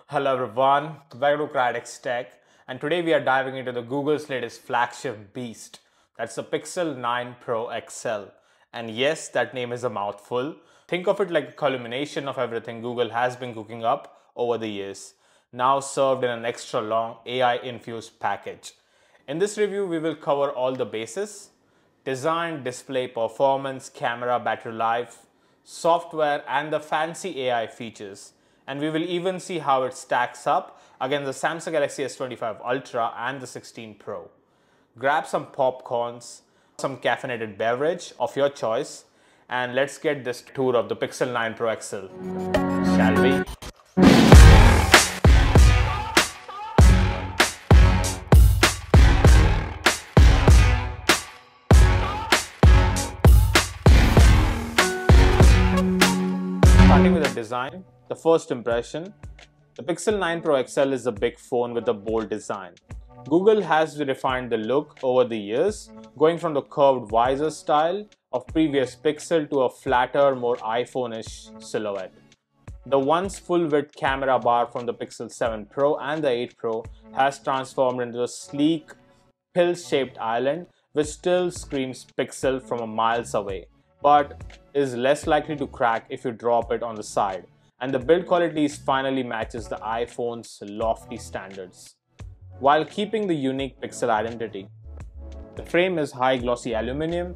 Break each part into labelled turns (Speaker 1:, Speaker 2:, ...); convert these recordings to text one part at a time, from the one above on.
Speaker 1: Hello everyone, welcome to Cradix Tech, and today we are diving into the Google's latest flagship beast. That's the Pixel 9 Pro XL. And yes, that name is a mouthful. Think of it like a culmination of everything Google has been cooking up over the years, now served in an extra long AI-infused package. In this review, we will cover all the bases: design, display, performance, camera, battery life, software, and the fancy AI features. And we will even see how it stacks up against the Samsung Galaxy S25 Ultra and the 16 Pro. Grab some popcorns, some caffeinated beverage of your choice, and let's get this tour of the Pixel 9 Pro XL. Shall we? Starting with the design, the first impression, the Pixel 9 Pro XL is a big phone with a bold design. Google has refined the look over the years, going from the curved visor style of previous Pixel to a flatter, more iPhone-ish silhouette. The once full-width camera bar from the Pixel 7 Pro and the 8 Pro has transformed into a sleek, pill-shaped island which still screams Pixel from miles away, but is less likely to crack if you drop it on the side. And the build quality finally matches the iPhone's lofty standards, while keeping the unique Pixel identity. The frame is high glossy aluminum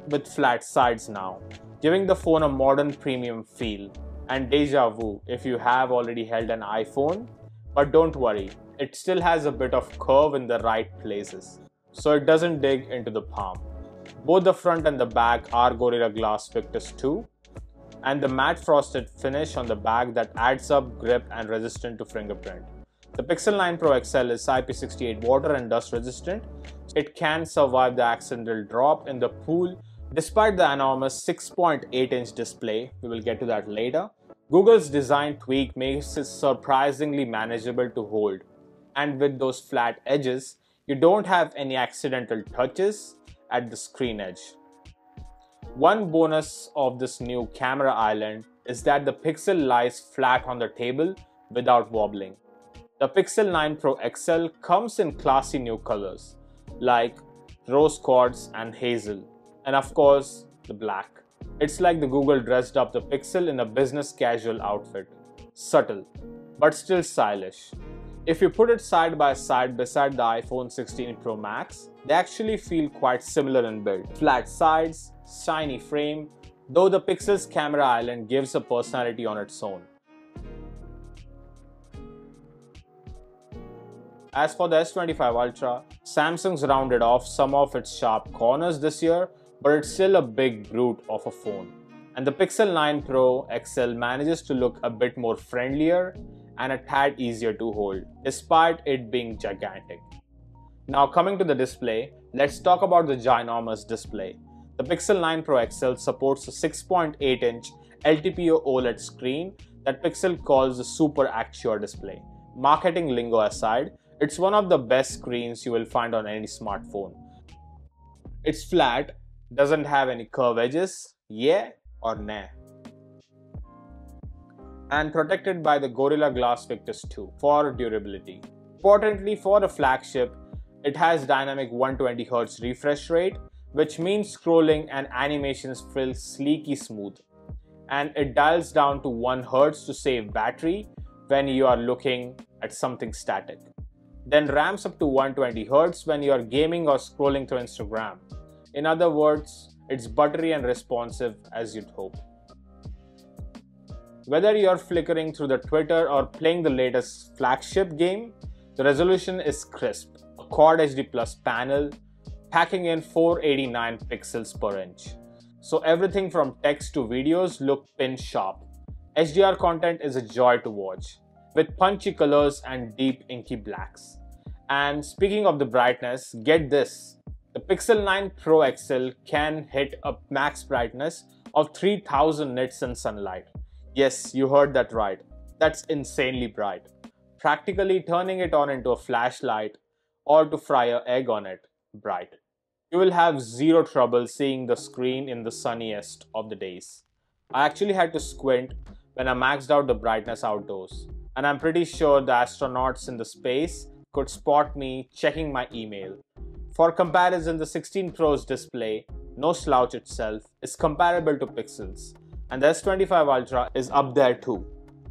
Speaker 1: with flat sides now, giving the phone a modern premium feel and deja vu if you have already held an iPhone. But don't worry, it still has a bit of curve in the right places, so it doesn't dig into the palm. Both the front and the back are Gorilla Glass Victus 2, and the matte frosted finish on the back that adds up grip and resistant to fingerprint. The Pixel 9 Pro XL is IP68 water and dust resistant. It can survive the accidental drop in the pool despite the enormous 6.8-inch display. We will get to that later. Google's design tweak makes it surprisingly manageable to hold, and with those flat edges, you don't have any accidental touches at the screen edge. One bonus of this new camera island is that the Pixel lies flat on the table without wobbling. The Pixel 9 Pro XL comes in classy new colors like rose quartz and hazel, and of course the black. It's like the Google dressed up the Pixel in a business casual outfit. Subtle, but still stylish. If you put it side by side beside the iPhone 16 Pro Max, they actually feel quite similar in build. Flat sides, shiny frame, though the Pixel's camera island gives a personality on its own. As for the S25 Ultra, Samsung's rounded off some of its sharp corners this year, but it's still a big brute of a phone. And the Pixel 9 Pro XL manages to look a bit more friendlier and a tad easier to hold, despite it being gigantic. Now coming to the display, let's talk about the ginormous display. The Pixel 9 Pro XL supports a 6.8-inch LTPO OLED screen that Pixel calls the Super Actual display. Marketing lingo aside, it's one of the best screens you will find on any smartphone. It's flat, doesn't have any curved edges, yeah or nah, and protected by the Gorilla Glass Victus 2 for durability. Importantly, for a flagship, it has dynamic 120Hz refresh rate, which means scrolling and animations feel sleeky smooth, and it dials down to 1 Hz to save battery when you are looking at something static, then ramps up to 120 Hz when you are gaming or scrolling through Instagram. In other words, it's buttery and responsive as you'd hope. Whether you're flickering through the Twitter or playing the latest flagship game, the resolution is crisp. A Quad HD Plus panel, packing in 489 pixels per inch. So everything from text to videos look pin sharp. HDR content is a joy to watch, with punchy colors and deep inky blacks. And speaking of the brightness, get this. The Pixel 9 Pro XL can hit a max brightness of 3000 nits in sunlight. Yes, you heard that right. That's insanely bright. Practically turning it on into a flashlight or to fry an egg on it bright. You will have zero trouble seeing the screen in the sunniest of the days. I actually had to squint when I maxed out the brightness outdoors, and I'm pretty sure the astronauts in the space could spot me checking my email. For comparison, the 16 Pro's display, no slouch itself, is comparable to Pixel's, and the S25 Ultra is up there too.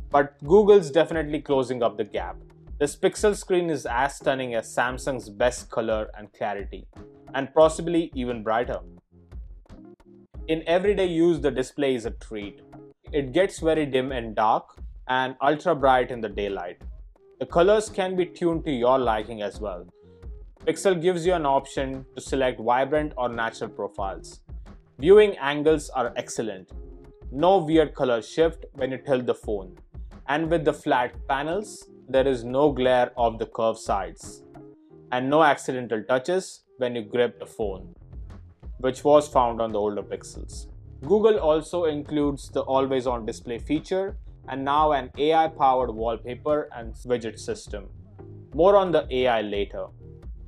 Speaker 1: But Google's definitely closing up the gap. This Pixel screen is as stunning as Samsung's best color and clarity, and possibly even brighter. In everyday use, the display is a treat. It gets very dim and dark, and ultra bright in the daylight. The colors can be tuned to your liking as well. Pixel gives you an option to select vibrant or natural profiles. Viewing angles are excellent. No weird color shift when you tilt the phone. And with the flat panels, there is no glare of the curved sides. And no accidental touches when you grip the phone, which was found on the older Pixels. Google also includes the always-on display feature and now an AI-powered wallpaper and widget system. More on the AI later.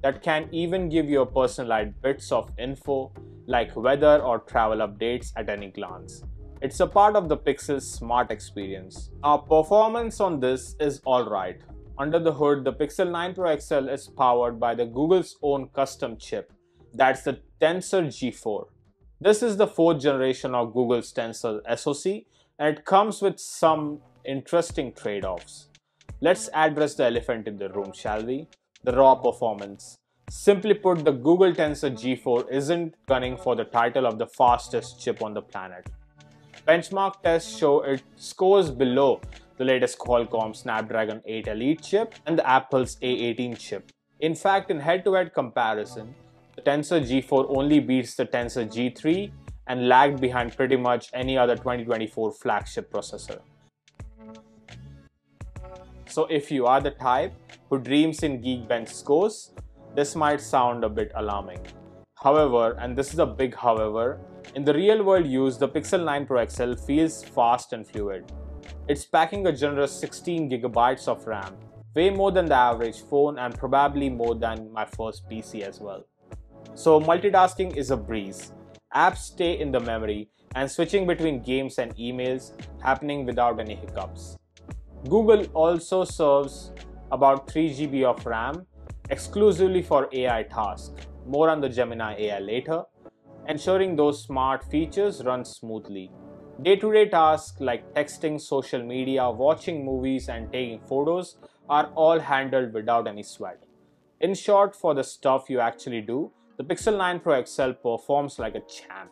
Speaker 1: That can even give you a personalized bits of info like weather or travel updates at any glance. It's a part of the Pixel's smart experience. Our performance on this is alright. Under the hood, the Pixel 9 Pro XL is powered by the Google's own custom chip. That's the Tensor G4. This is the 4th generation of Google's Tensor SoC, and it comes with some interesting trade-offs. Let's address the elephant in the room, shall we? The raw performance. Simply put, the Google Tensor G4 isn't gunning for the title of the fastest chip on the planet. Benchmark tests show it scores below the latest Qualcomm Snapdragon 8 Elite chip and the Apple's A18 chip. In fact, in head-to-head comparison, the Tensor G4 only beats the Tensor G3 and lagged behind pretty much any other 2024 flagship processor. So if you are the type who dreams in Geekbench scores, this might sound a bit alarming. However, and this is a big however, in the real world use, the Pixel 9 Pro XL feels fast and fluid. It's packing a generous 16GB of RAM, way more than the average phone and probably more than my first PC as well. So multitasking is a breeze. Apps stay in the memory and switching between games and emails happening without any hiccups. Google also serves about 3GB of RAM exclusively for AI tasks. More on the Gemini AI later, ensuring those smart features run smoothly. Day-to-day tasks like texting, social media, watching movies and taking photos are all handled without any sweat. In short, for the stuff you actually do, the Pixel 9 Pro XL performs like a champ.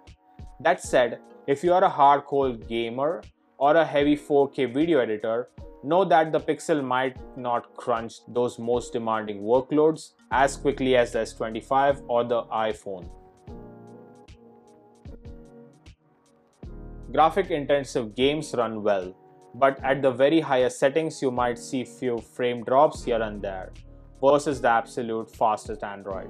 Speaker 1: That said, if you are a hardcore gamer or a heavy 4K video editor, know that the Pixel might not crunch those most demanding workloads as quickly as the S25 or the iPhone. Graphic-intensive games run well, but at the very highest settings you might see few frame drops here and there, versus the absolute fastest Android.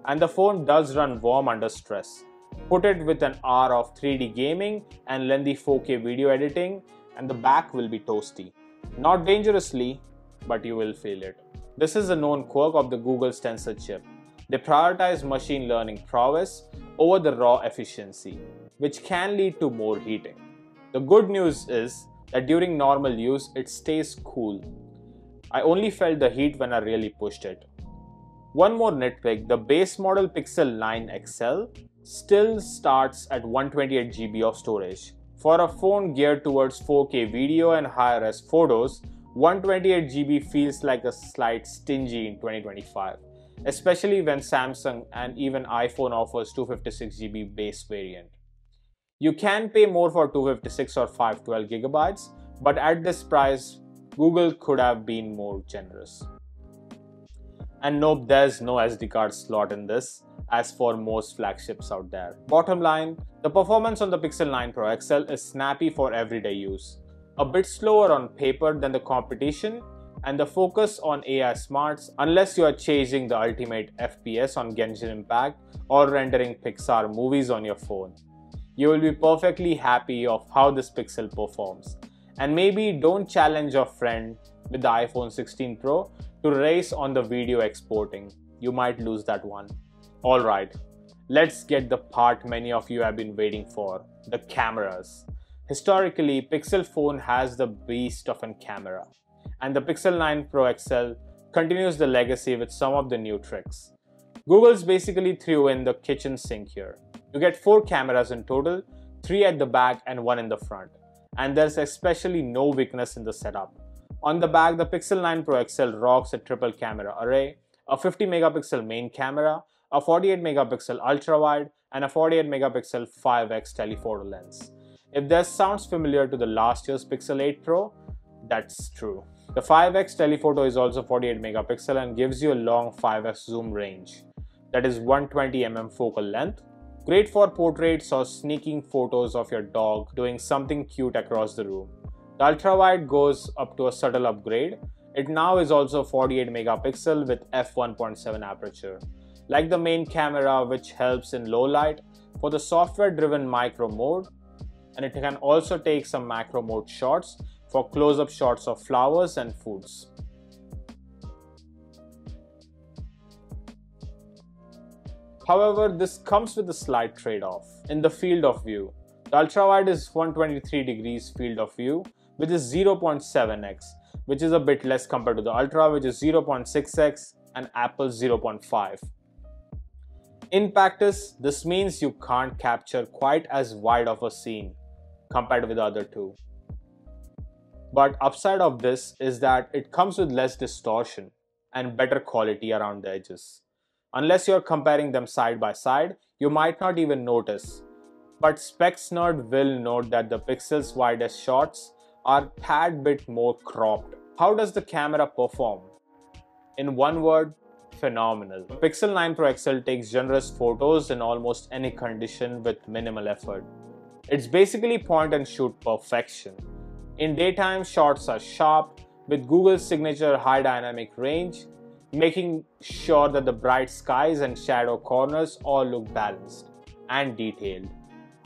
Speaker 1: And the phone does run warm under stress. Put it with an hour of 3D gaming and lengthy 4K video editing, and the back will be toasty. Not dangerously, but you will feel it. This is a known quirk of the Google's Tensor chip. They prioritize machine learning prowess over the raw efficiency, which can lead to more heating. The good news is that during normal use, it stays cool. I only felt the heat when I really pushed it. One more nitpick, the base model Pixel 9 XL still starts at 128GB of storage. For a phone geared towards 4K video and higher-res photos, 128GB feels like a slight stingy in 2025, especially when Samsung and even iPhone offers 256GB base variant. You can pay more for 256 or 512GB, but at this price, Google could have been more generous. And nope, there's no SD card slot in this, as for most flagships out there. Bottom line, the performance on the Pixel 9 Pro XL is snappy for everyday use. A bit slower on paper than the competition, and the focus on AI smarts unless you are chasing the ultimate FPS on Genshin Impact or rendering Pixar movies on your phone. You will be perfectly happy of how this Pixel performs. And maybe don't challenge your friend with the iPhone 16 Pro to race on the video exporting. You might lose that one. Alright, let's get the part many of you have been waiting for, the cameras. Historically, Pixel phone has the beast of a camera. and the Pixel 9 Pro XL continues the legacy with some of the new tricks. Google's basically threw in the kitchen sink here. You get 4 cameras in total, 3 at the back and 1 in the front. And there's especially no weakness in the setup. On the back, the Pixel 9 Pro XL rocks a triple camera array, a 50 megapixel main camera, a 48 megapixel ultra-wide, and a 48 megapixel 5x telephoto lens. If this sounds familiar to the last year's Pixel 8 Pro, that's true. The 5x telephoto is also 48 megapixel and gives you a long 5x zoom range. That is 120 mm focal length. Great for portraits or sneaking photos of your dog doing something cute across the room. The ultra-wide goes up to a subtle upgrade. It now is also 48 megapixel with f1.7 aperture. Like the main camera, which helps in low light, for the software-driven micro mode, and it can also take some macro mode shots for close-up shots of flowers and foods. However, this comes with a slight trade-off. In the field of view, the ultra-wide is 123 degrees field of view, which is 0.7x, which is a bit less compared to the Ultra, which is 0.6x, and Apple's 0.5. In practice, this means you can't capture quite as wide of a scene compared with the other two. But upside of this is that it comes with less distortion and better quality around the edges. Unless you're comparing them side by side, you might not even notice. But specs nerd will note that the Pixel's widest shots are a tad bit more cropped. How does the camera perform? In one word, phenomenal. The Pixel 9 Pro XL takes generous photos in almost any condition with minimal effort. It's basically point and shoot perfection. In daytime, shots are sharp with Google's signature high dynamic range, making sure that the bright skies and shadow corners all look balanced and detailed.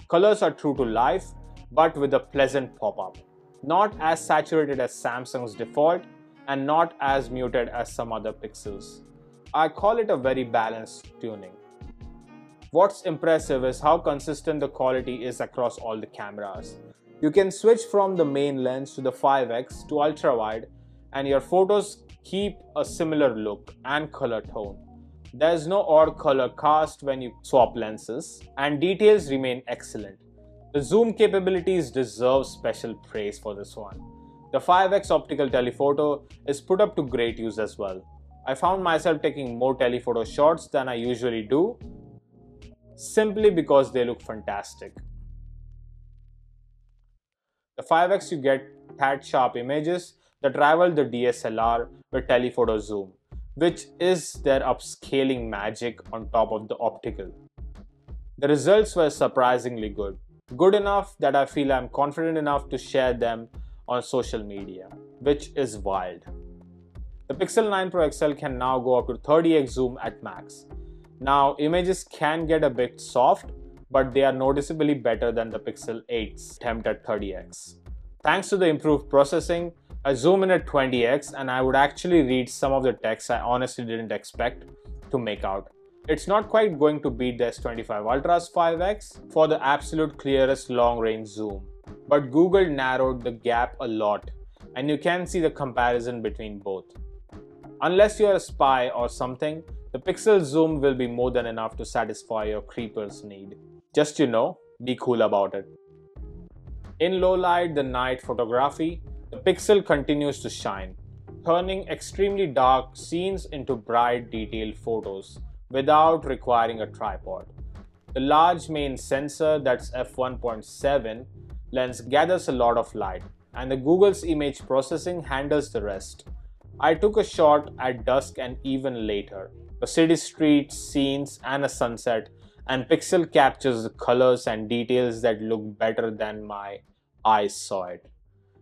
Speaker 1: Colors are true to life, but with a pleasant pop-up. Not as saturated as Samsung's default and not as muted as some other Pixels. I call it a very balanced tuning. What's impressive is how consistent the quality is across all the cameras. You can switch from the main lens to the 5x to ultra-wide and your photos keep a similar look and color tone. There's no odd color cast when you swap lenses, and details remain excellent. The zoom capabilities deserve special praise for this one. The 5x optical telephoto is put up to great use as well. I found myself taking more telephoto shots than I usually do, simply because they look fantastic. The 5x you get tad sharp images that rival the DSLR with telephoto zoom, which is their upscaling magic on top of the optical. The results were surprisingly good. Good enough that I feel I'm confident enough to share them on social media, which is wild. The Pixel 9 Pro XL can now go up to 30x zoom at max. Now, images can get a bit soft, but they are noticeably better than the Pixel 8's attempt at 30x. Thanks to the improved processing, I zoom in at 20x and I would actually read some of the text I honestly didn't expect to make out. It's not quite going to beat the S25 Ultra's 5x for the absolute clearest long-range zoom, but Google narrowed the gap a lot and you can see the comparison between both. Unless you're a spy or something, the Pixel zoom will be more than enough to satisfy your creeper's need. Just be cool about it. In low light, the night photography, the Pixel continues to shine, turning extremely dark scenes into bright, detailed photos without requiring a tripod. The large main sensor, that's f1.7 lens, gathers a lot of light, and the Google's image processing handles the rest. I took a shot at dusk and even later, a city street, scenes, and a sunset, and Pixel captures the colors and details that look better than my eyes saw it.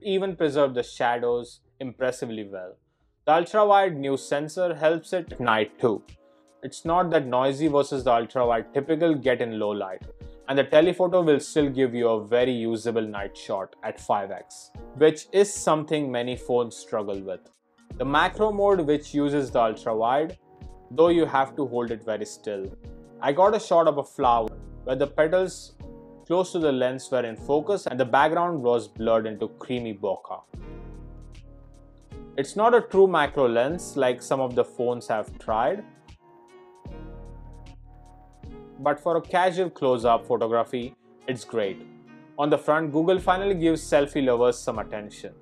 Speaker 1: It even preserved the shadows impressively well. The ultra-wide new sensor helps it at night too. It's not that noisy versus the ultra-wide typical get in low light, and the telephoto will still give you a very usable night shot at 5x, which is something many phones struggle with. The macro mode, which uses the ultra-wide, though you have to hold it very still. I got a shot of a flower where the petals close to the lens were in focus and the background was blurred into creamy bokeh. It's not a true macro lens like some of the phones have tried, but for a casual close-up photography, it's great. On the front, Google finally gives selfie lovers some attention.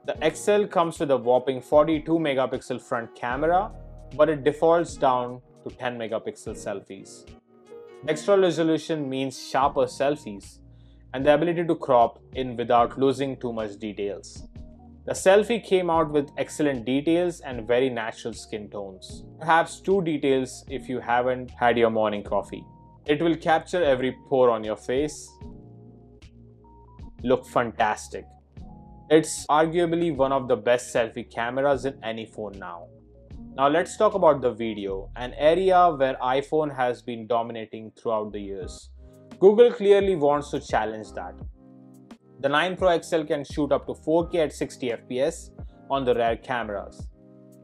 Speaker 1: The XL comes with a whopping 42 megapixel front camera, but it defaults down to 10 megapixel selfies. The extra resolution means sharper selfies and the ability to crop in without losing too much details. The selfie came out with excellent details and very natural skin tones. Perhaps two details if you haven't had your morning coffee. It will capture every pore on your face. Look fantastic. It's arguably one of the best selfie cameras in any phone now. Now let's talk about the video, an area where iPhone has been dominating throughout the years. Google clearly wants to challenge that. The 9 Pro XL can shoot up to 4K at 60 FPS on the rear cameras.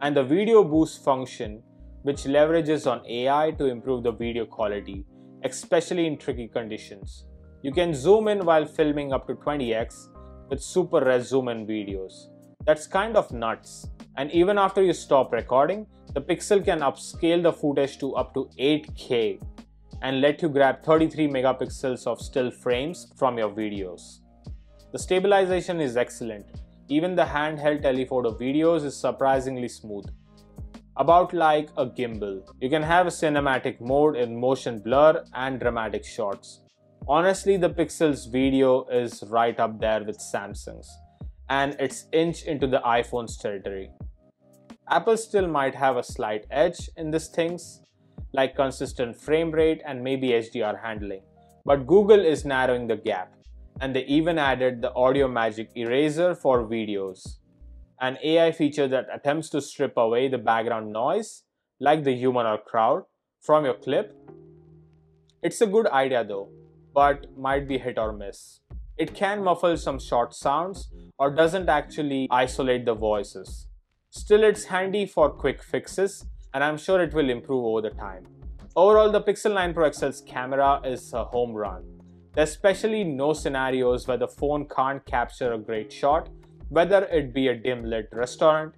Speaker 1: And the video boost function, which leverages on AI to improve the video quality, especially in tricky conditions. You can zoom in while filming up to 20x with super res zoom in videos. That's kind of nuts. And even after you stop recording, the Pixel can upscale the footage to up to 8K and let you grab 33 megapixels of still frames from your videos. The stabilization is excellent. Even the handheld telephoto videos is surprisingly smooth. About like a gimbal. You can have a cinematic mode in motion blur and dramatic shots. Honestly, the Pixel's video is right up there with Samsung's, and it's inch into the iPhone's territory. Apple still might have a slight edge in these things, like consistent frame rate and maybe HDR handling, but Google is narrowing the gap, and they even added the Audio Magic Eraser for videos, an AI feature that attempts to strip away the background noise, like the human or crowd, from your clip. It's a good idea though, but might be hit or miss. It can muffle some short sounds or doesn't actually isolate the voices. Still, it's handy for quick fixes, and I'm sure it will improve over the time. Overall, the Pixel 9 Pro XL's camera is a home run. There's especially no scenarios where the phone can't capture a great shot, whether it be a dim lit restaurant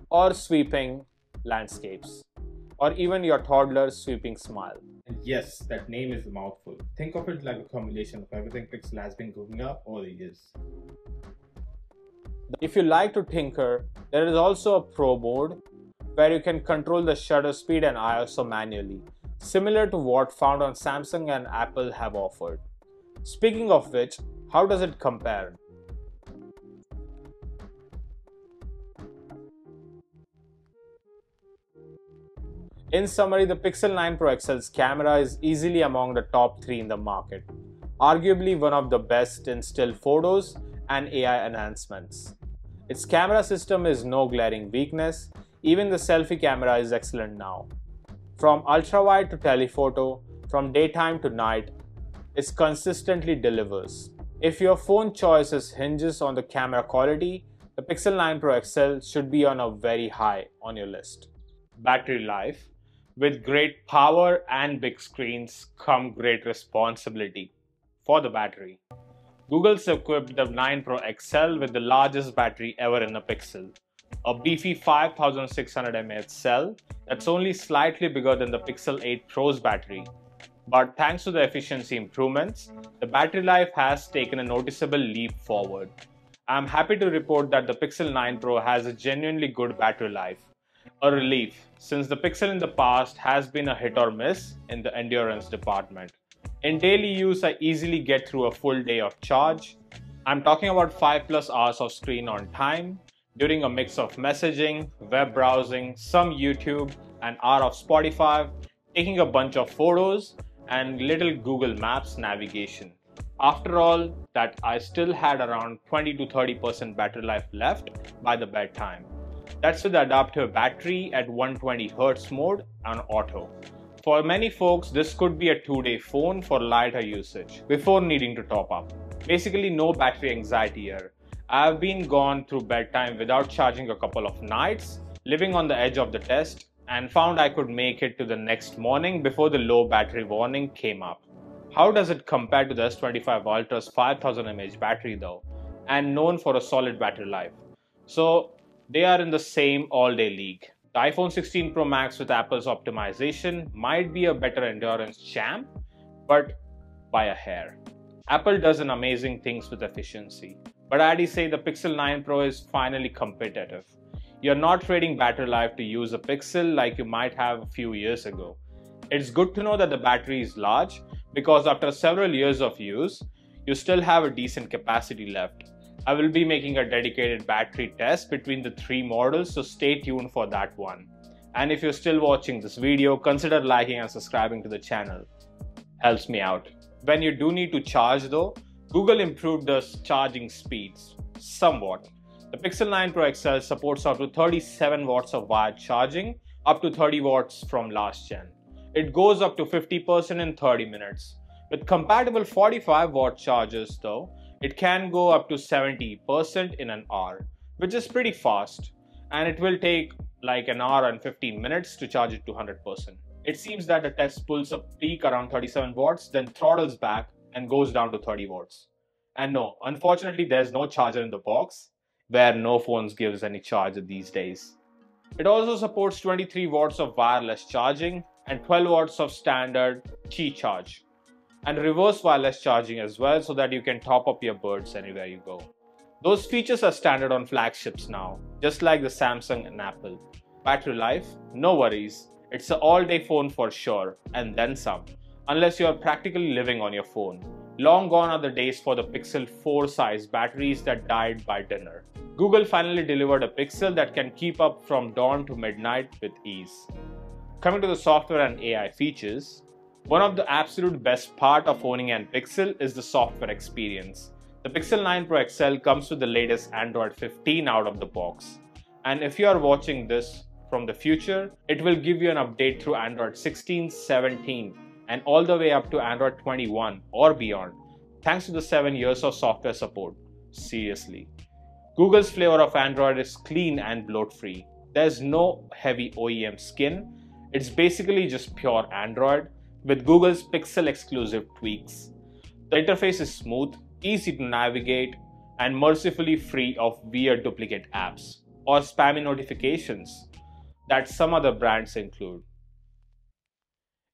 Speaker 1: or sweeping landscapes, or even your toddler's sweeping smile.
Speaker 2: And yes, that name is a mouthful. Think of it like a combination of everything Pixel has been cooking up over the years.
Speaker 1: If you like to tinker, there is also a Pro mode where you can control the shutter speed and ISO manually, similar to what found on Samsung and Apple have offered. Speaking of which, how does it compare? In summary, the Pixel 9 Pro XL's camera is easily among the top 3 in the market, arguably one of the best in still photos and AI enhancements. Its camera system is no glaring weakness, even the selfie camera is excellent now. From ultra-wide to telephoto, from daytime to night, it consistently delivers. If your phone choices hinges on the camera quality, the Pixel 9 Pro XL should be on a very high on your list. Battery life. With great power and big screens come great responsibility for the battery. Google's equipped the 9 Pro XL with the largest battery ever in a Pixel, a beefy 5600 mAh cell that's only slightly bigger than the Pixel 8 Pro's battery. But thanks to the efficiency improvements, the battery life has taken a noticeable leap forward. I'm happy to report that the Pixel 9 Pro has a genuinely good battery life. A relief, since the Pixel in the past has been a hit or miss in the endurance department. In daily use, I easily get through a full day of charge. I'm talking about 5+ hours of screen on time, during a mix of messaging, web browsing, some YouTube, an hour of Spotify, taking a bunch of photos, and little Google Maps navigation. After all that, I still had around 20 to 30% battery life left by the bedtime. That's with the adaptive battery at 120Hz mode on auto. For many folks, this could be a 2-day phone for lighter usage before needing to top up. Basically, no battery anxiety here. I've been gone through bedtime without charging a couple of nights, living on the edge of the test, and found I could make it to the next morning before the low battery warning came up. How does it compare to the S25 Ultra's 5000 mAh battery though, and known for a solid battery life? So they are in the same all-day league. The iPhone 16 Pro Max with Apple's optimization might be a better endurance champ, but by a hair. Apple does an amazing things with efficiency, but I'd say the Pixel 9 Pro is finally competitive. You're not trading battery life to use a Pixel like you might have a few years ago. It's good to know that the battery is large because after several years of use, you still have a decent capacity left. I will be making a dedicated battery test between the three models, so stay tuned for that one. And if you're still watching this video, consider liking and subscribing to the channel. Helps me out. When you do need to charge though, Google improved the charging speeds somewhat. The Pixel 9 Pro XL supports up to 37 watts of wired charging, up to 30 watts from last gen. It goes up to 50% in 30 minutes. With compatible 45 watt chargers though, it can go up to 70% in an hour, which is pretty fast, and it will take like an hour and 15 minutes to charge it to 100%. It seems that the test pulls a peak around 37 watts, then throttles back and goes down to 30 watts. And no, unfortunately there's no charger in the box, where no phones gives any charger these days. It also supports 23 watts of wireless charging and 12 watts of standard Qi charge, and reverse wireless charging as well, so that you can top up your buds anywhere you go. Those features are standard on flagships now, just like the Samsung and Apple. Battery life? No worries. It's an all-day phone for sure, and then some, unless you are practically living on your phone. Long gone are the days for the Pixel 4 size batteries that died by dinner. Google finally delivered a Pixel that can keep up from dawn to midnight with ease. Coming to the software and AI features, one of the absolute best part of owning an Pixel is the software experience. The Pixel 9 Pro XL comes with the latest Android 15 out of the box. And if you are watching this from the future, it will give you an update through Android 16, 17, and all the way up to Android 21 or beyond, thanks to the 7 years of software support. Seriously. Google's flavor of Android is clean and bloat-free. There's no heavy OEM skin. It's basically just pure Android with Google's Pixel exclusive tweaks. The interface is smooth, easy to navigate, and mercifully free of weird duplicate apps or spammy notifications that some other brands include.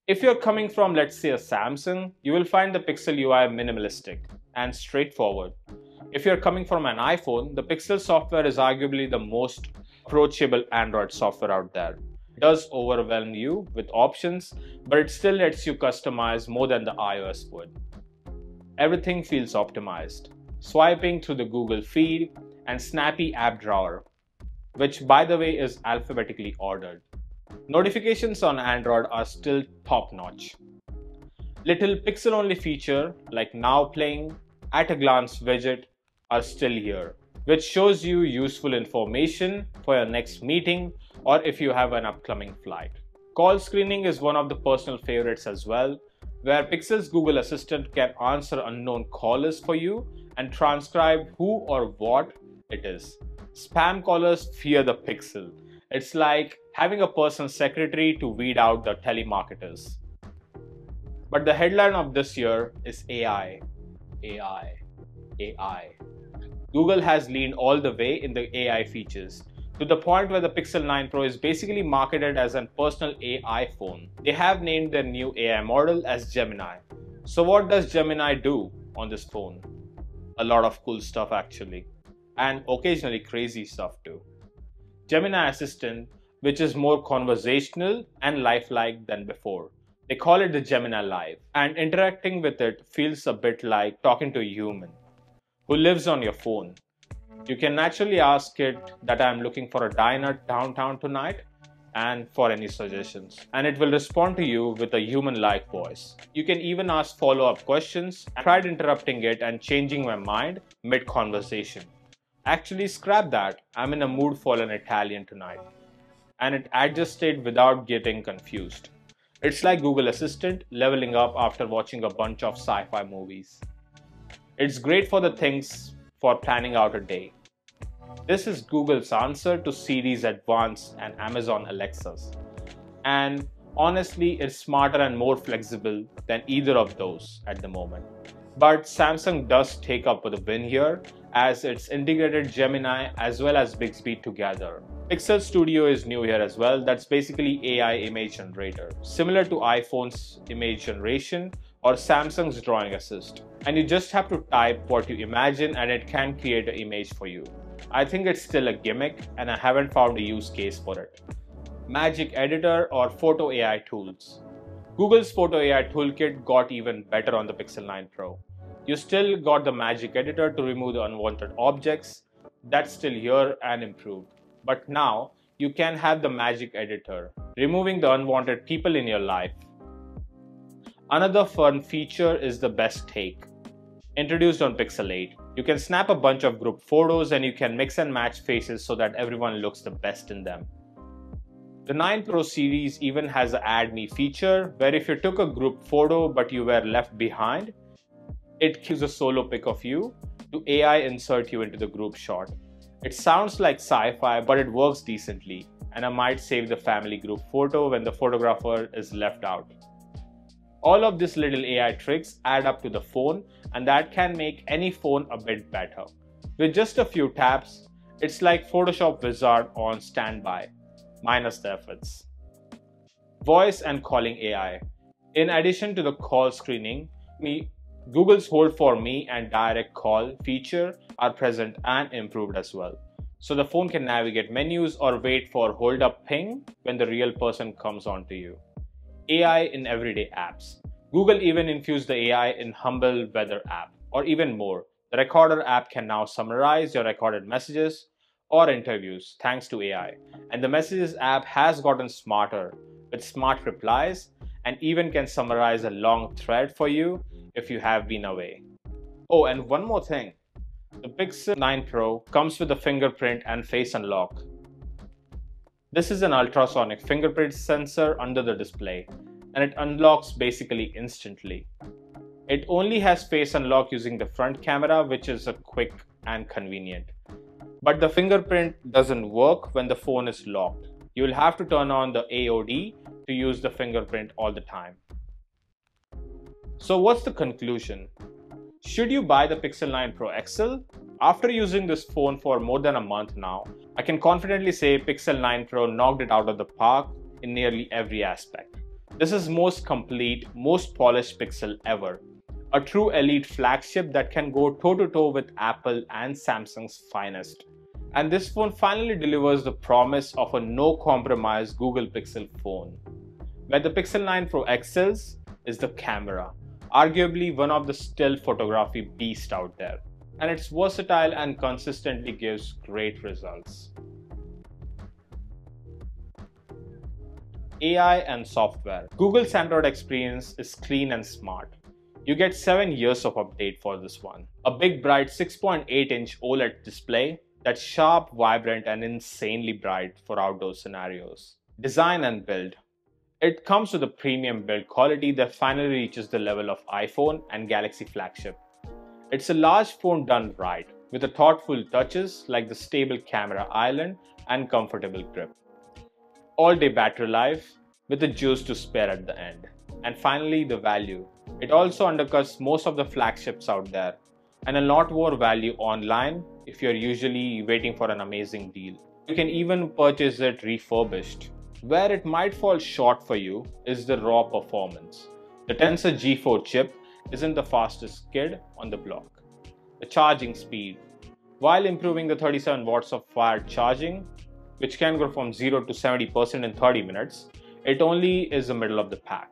Speaker 1: If you're coming from, let's say, a Samsung, you will find the Pixel UI minimalistic and straightforward. If you're coming from an iPhone, the Pixel software is arguably the most approachable Android software out there. It does overwhelm you with options, but it still lets you customize more than the iOS would. Everything feels optimized. Swiping through the Google feed and snappy app drawer, which by the way is alphabetically ordered. Notifications on Android are still top-notch. Little Pixel-only feature like Now Playing, At a Glance widget are still here, which shows you useful information for your next meeting or if you have an upcoming flight. Call screening is one of the personal favorites as well, where Pixel's Google Assistant can answer unknown callers for you and transcribe who or what it is. Spam callers fear the Pixel. It's like having a personal secretary to weed out the telemarketers. But the headline of this year is AI. AI. AI. Google has leaned all the way in the AI features, to the point where the Pixel 9 Pro is basically marketed as a personal AI phone. They have named their new AI model as Gemini. So what does Gemini do on this phone? A lot of cool stuff actually, and occasionally crazy stuff too. Gemini Assistant, which is more conversational and lifelike than before. They call it the Gemini Live, and interacting with it feels a bit like talking to a human who lives on your phone. You can naturally ask it that I'm looking for a diner downtown tonight and for any suggestions, and it will respond to you with a human-like voice. You can even ask follow-up questions. I tried interrupting it and changing my mind mid-conversation. Actually, scrap that, I'm in a mood for an Italian tonight. And it adjusted without getting confused. It's like Google Assistant leveling up after watching a bunch of sci-fi movies. It's great for the things for planning out a day. This is Google's answer to Siri's Advanced and Amazon Alexa's. And honestly, it's smarter and more flexible than either of those at the moment. But Samsung does take up the win here as it's integrated Gemini as well as Bixby together. Pixel Studio is new here as well. That's basically AI image generator, similar to iPhone's image generation or Samsung's drawing assist. And you just have to type what you imagine and it can create an image for you. I think it's still a gimmick and I haven't found a use case for it. Magic Editor or Photo AI tools. Google's Photo AI toolkit got even better on the Pixel 9 Pro. You still got the Magic Editor to remove the unwanted objects. That's still here and improved. But now you can have the Magic Editor, removing the unwanted people in your life. Another fun feature is the Best Take. Introduced on Pixel 8, you can snap a bunch of group photos and you can mix and match faces so that everyone looks the best in them. The 9 Pro series even has an Add Me feature where if you took a group photo but you were left behind, it gives a solo pic of you to AI insert you into the group shot. It sounds like sci-fi, but it works decently, and I might save the family group photo when the photographer is left out. All of these little AI tricks add up to the phone, and that can make any phone a bit better. With just a few taps, it's like Photoshop Wizard on standby, minus the efforts. Voice and calling AI. In addition to the call screening, Google's Hold for Me and Direct Call feature are present and improved as well. So the phone can navigate menus or wait for hold up ping when the real person comes on to you. AI in everyday apps. Google even infused the AI in Humble Weather app, or even more. The Recorder app can now summarize your recorded messages or interviews thanks to AI. And the Messages app has gotten smarter with smart replies and even can summarize a long thread for you if you have been away. Oh, and one more thing. The Pixel 9 Pro comes with a fingerprint and face unlock. This is an ultrasonic fingerprint sensor under the display, and it unlocks basically instantly. It only has face unlock using the front camera, which is quick and convenient. But the fingerprint doesn't work when the phone is locked. You'll have to turn on the AOD to use the fingerprint all the time. So what's the conclusion? Should you buy the Pixel 9 Pro XL? After using this phone for more than a month now, I can confidently say Pixel 9 Pro knocked it out of the park in nearly every aspect. This is most complete, most polished Pixel ever. A true elite flagship that can go toe-to-toe with Apple and Samsung's finest. And this phone finally delivers the promise of a no-compromise Google Pixel phone. Where the Pixel 9 Pro XLs is the camera, arguably one of the still photography beasts out there. And it's versatile and consistently gives great results. AI and software. Google's Android experience is clean and smart. You get 7 years of update for this one. A big bright 6.8-inch OLED display that's sharp, vibrant, and insanely bright for outdoor scenarios. Design and build. It comes with a premium build quality that finally reaches the level of iPhone and Galaxy flagship. It's a large phone done right, with the thoughtful touches like the stable camera island and comfortable grip. All-day battery life with the juice to spare at the end. And finally, the value. It also undercuts most of the flagships out there, and a lot more value online if you're usually waiting for an amazing deal. You can even purchase it refurbished. Where it might fall short for you is the raw performance. The Tensor G4 chip isn't the fastest kid on the block. The charging speed. While improving the 37 watts of wired charging, which can go from 0 to 70% in 30 minutes, it only is the middle of the pack.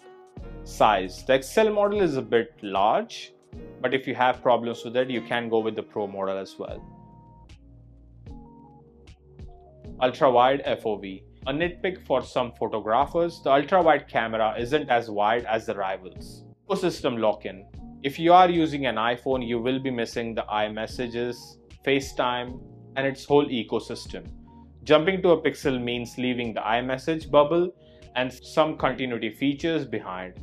Speaker 1: Size. The XL model is a bit large, but if you have problems with it, you can go with the Pro model as well. Ultra-wide FOV. A nitpick for some photographers, the ultra-wide camera isn't as wide as the rivals. Ecosystem lock-in. If you are using an iPhone, you will be missing the iMessages, FaceTime, and its whole ecosystem. Jumping to a Pixel means leaving the iMessage bubble and some continuity features behind.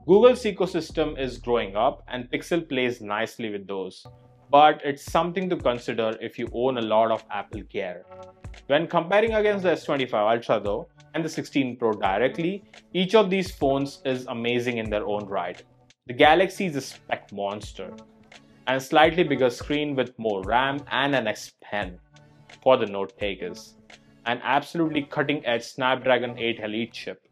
Speaker 1: Google's ecosystem is growing up and Pixel plays nicely with those, but it's something to consider if you own a lot of Apple gear. When comparing against the S25 Ultra though, and the 16 Pro directly, each of these phones is amazing in their own right. The Galaxy is a spec monster and slightly bigger screen with more RAM and an S Pen for the note takers. An absolutely cutting-edge Snapdragon 8 Elite chip.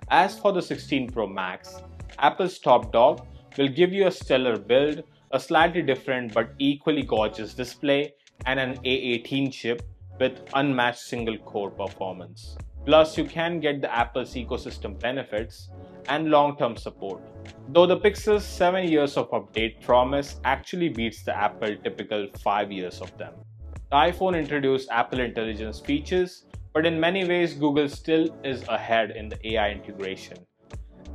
Speaker 1: As for the 16 Pro Max, Apple's top dog will give you a stellar build, a slightly different but equally gorgeous display, and an A18 chip with unmatched single-core performance. Plus, you can get the Apple's ecosystem benefits and long-term support. Though the Pixel's 7 years of update promise actually beats the Apple typical 5 years of them. The iPhone introduced Apple Intelligence features, but in many ways Google still is ahead in the AI integration.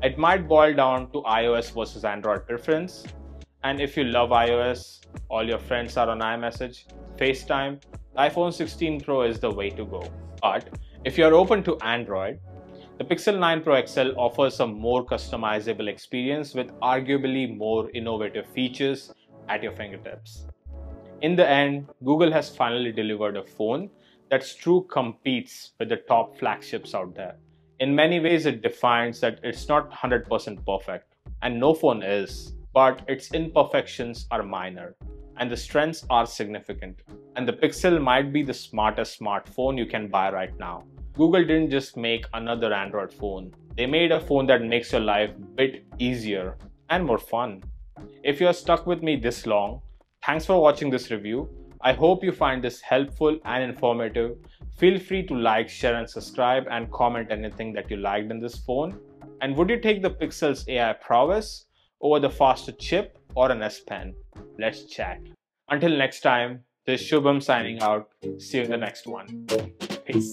Speaker 1: It might boil down to iOS versus Android preference, and if you love iOS, all your friends are on iMessage, FaceTime, the iPhone 16 Pro is the way to go. But if you're open to Android, the Pixel 9 Pro XL offers a more customizable experience with arguably more innovative features at your fingertips. In the end, Google has finally delivered a phone that's true competes with the top flagships out there. In many ways, it defines that it's not 100% perfect, and no phone is, but its imperfections are minor, and the strengths are significant. And the Pixel might be the smartest smartphone you can buy right now. Google didn't just make another Android phone. They made a phone that makes your life a bit easier and more fun. If you're stuck with me this long, thanks for watching this review. I hope you find this helpful and informative. Feel free to like, share and subscribe and comment anything that you liked in this phone. And would you take the Pixel's AI prowess over the faster chip or an S Pen? Let's chat. Until next time, this is Shubham signing out. See you in the next one. Peace.